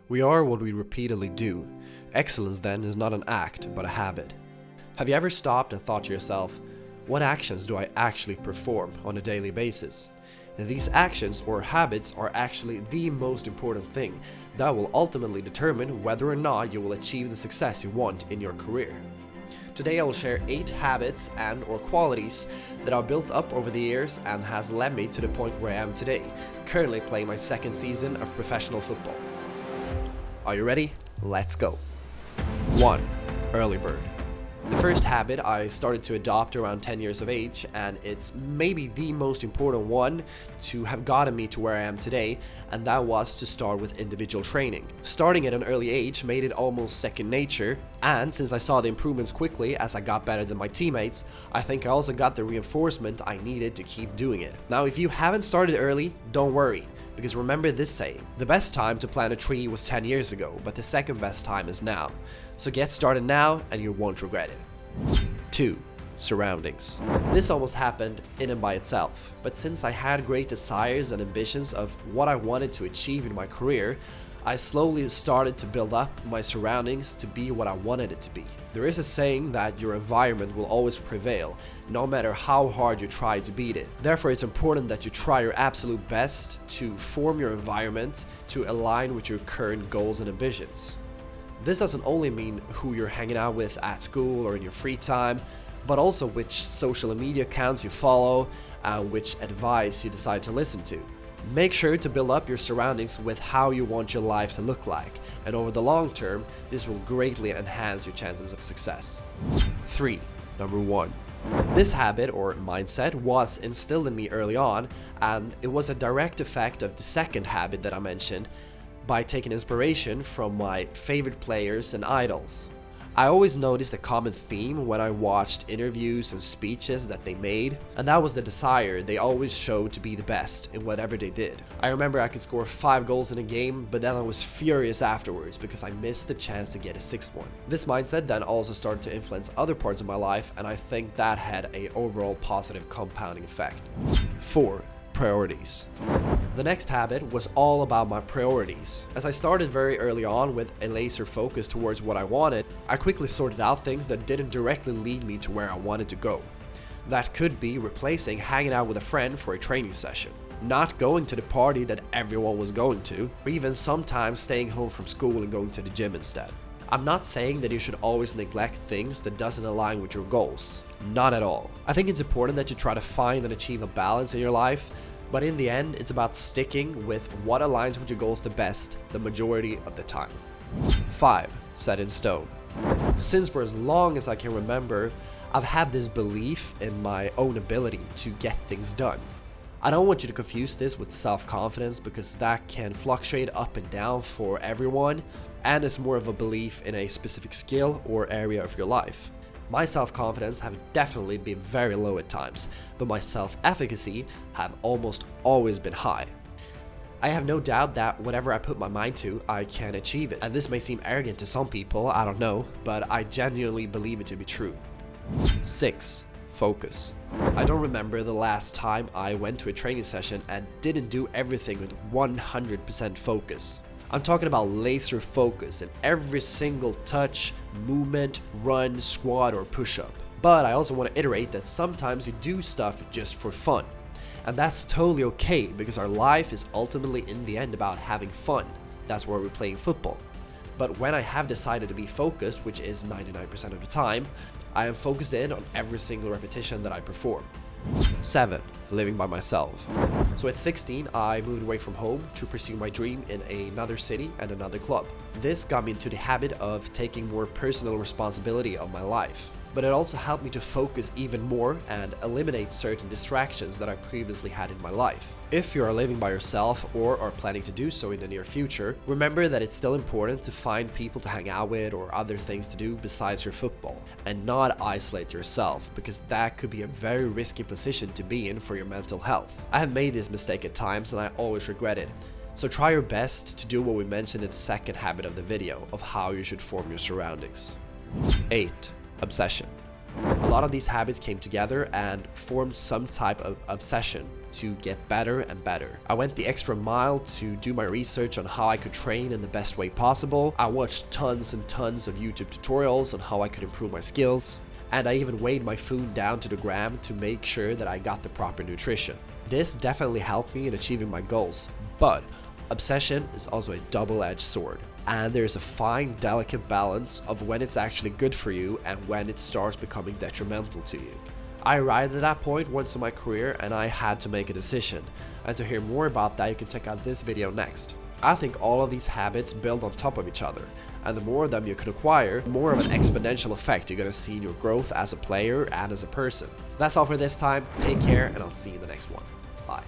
We are what we repeatedly do. Excellence then is not an act, but a habit. Have you ever stopped and thought to yourself, what actions do I actually perform on a daily basis? And these actions or habits are actually the most important thing that will ultimately determine whether or not you will achieve the success you want in your career. Today I will share 8 habits and or qualities that I've built up over the years and has led me to the point where I am today, currently playing my 2nd season of professional football. Are you ready? Let's go. 1. Early bird. The first habit I started to adopt around 10 years of age, and it's maybe the most important one to have gotten me to where I am today, and that was to start with individual training. Starting at an early age made it almost second nature, and since I saw the improvements quickly as I got better than my teammates, I think I also got the reinforcement I needed to keep doing it. Now, if you haven't started early, don't worry. Because remember this saying, the best time to plant a tree was 10 years ago, but the second best time is now. So get started now and you won't regret it. 2. Surroundings. This almost happened in and by itself, but since I had great desires and ambitions of what I wanted to achieve in my career, I slowly started to build up my surroundings to be what I wanted it to be. There is a saying that your environment will always prevail, no matter how hard you try to beat it. Therefore, it's important that you try your absolute best to form your environment to align with your current goals and ambitions. This doesn't only mean who you're hanging out with at school or in your free time, but also which social media accounts you follow and which advice you decide to listen to. Make sure to build up your surroundings with how you want your life to look like, and over the long term, this will greatly enhance your chances of success. 3. Number 1. This habit or mindset was instilled in me early on, and it was a direct effect of the second habit that I mentioned by taking inspiration from my favorite players and idols. I always noticed a common theme when I watched interviews and speeches that they made, and that was the desire they always showed to be the best in whatever they did. I remember I could score 5 goals in a game, but then I was furious afterwards because I missed the chance to get a 6th one. This mindset then also started to influence other parts of my life, and I think that had an overall positive compounding effect. 4. Priorities. The next habit was all about my priorities. As I started very early on with a laser focus towards what I wanted, I quickly sorted out things that didn't directly lead me to where I wanted to go. That could be replacing hanging out with a friend for a training session, not going to the party that everyone was going to, or even sometimes staying home from school and going to the gym instead. I'm not saying that you should always neglect things that doesn't align with your goals. Not at all. I think it's important that you try to find and achieve a balance in your life, but in the end, it's about sticking with what aligns with your goals the best the majority of the time. 5. Set in stone. Since for as long as I can remember, I've had this belief in my own ability to get things done. I don't want you to confuse this with self-confidence because that can fluctuate up and down for everyone, and is more of a belief in a specific skill or area of your life. My self-confidence have definitely been very low at times, but my self-efficacy have almost always been high. I have no doubt that whatever I put my mind to, I can achieve it. And this may seem arrogant to some people, I don't know, but I genuinely believe it to be true. 6. Focus. I don't remember the last time I went to a training session and didn't do everything with 100% focus. I'm talking about laser focus in every single touch, movement, run, squat, or push-up. But I also want to iterate that sometimes you do stuff just for fun. And that's totally okay because our life is ultimately in the end about having fun. That's why we're playing football. But when I have decided to be focused, which is 99% of the time, I am focused in on every single repetition that I perform. 7. Living by myself. So at 16, I moved away from home to pursue my dream in another city and another club. This got me into the habit of taking more personal responsibility of my life. But it also helped me to focus even more and eliminate certain distractions that I previously had in my life. If you are living by yourself or are planning to do so in the near future, remember that it's still important to find people to hang out with or other things to do besides your football, and not isolate yourself, because that could be a very risky position to be in for your mental health. I have made this mistake at times and I always regret it. So try your best to do what we mentioned in the second habit of the video of how you should form your surroundings. 8. Obsession. A lot of these habits came together and formed some type of obsession to get better and better. I went the extra mile to do my research on how I could train in the best way possible. I watched tons and tons of YouTube tutorials on how I could improve my skills. And I even weighed my food down to the gram to make sure that I got the proper nutrition. This definitely helped me in achieving my goals, but obsession is also a double-edged sword, and there's a fine, delicate balance of when it's actually good for you and when it starts becoming detrimental to you. I arrived at that point once in my career and I had to make a decision, and to hear more about that you can check out this video next. I think all of these habits build on top of each other, and the more of them you can acquire, the more of an exponential effect you're gonna see in your growth as a player and as a person. That's all for this time, take care, and I'll see you in the next one. Bye.